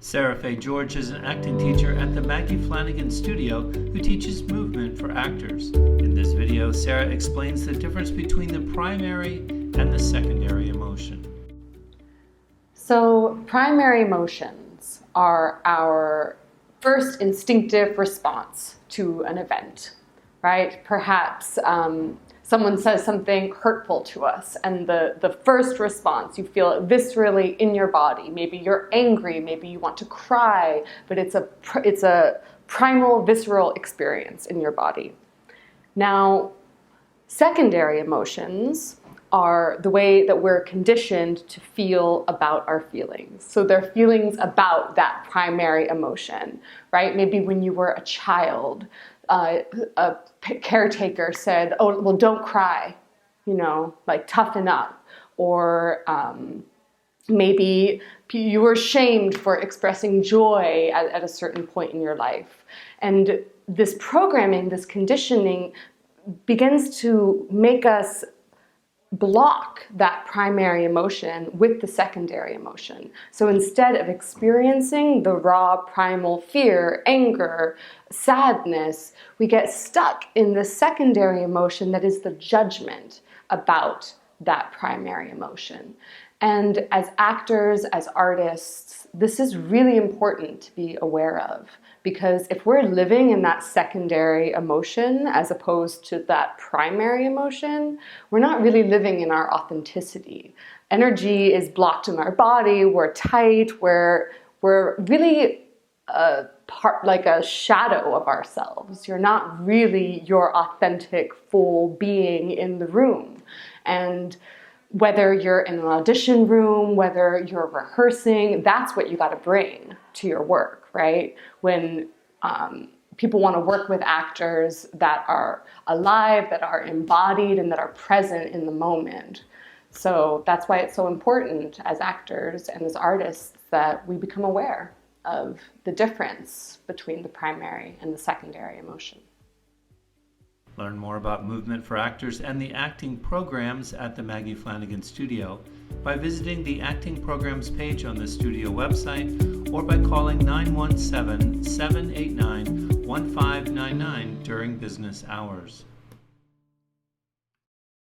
Sara Fay George is an acting teacher at the Maggie Flanigan Studio who teaches movement for actors. In this video, Sara explains the difference between the primary and the secondary emotion. So, primary emotions are our first instinctive response to an event, right? Perhaps someone says something hurtful to us, and the first response, you feel it viscerally in your body. Maybe you're angry, maybe you want to cry, but it's a primal, visceral experience in your body. Now, secondary emotions are the way that we're conditioned to feel about our feelings. So they're feelings about that primary emotion, right? Maybe when you were a child, a caretaker said, oh, well, don't cry, like toughen up. Or maybe you were shamed for expressing joy at a certain point in your life. And this programming, this conditioning begins to make us block that primary emotion with the secondary emotion. So instead of experiencing the raw primal fear, anger, sadness, we get stuck in the secondary emotion that is the judgment about that primary emotion. And as actors, as artists, this is really important to be aware of, because if we're living in that secondary emotion as opposed to that primary emotion, we're not really living in our authenticity. Energy is blocked in our body, we're tight, we're really like a shadow of ourselves. You're not really your authentic, full being in the room. And whether you're in an audition room, whether you're rehearsing, that's what you got to bring to your work, right? When people want to work with actors that are alive, that are embodied, and that are present in the moment. So that's why it's so important as actors and as artists that we become aware of the difference between the primary and the secondary emotion. Learn more about movement for actors and the acting programs at the Maggie Flanigan Studio by visiting the acting programs page on the studio website or by calling 917-789-1599 during business hours.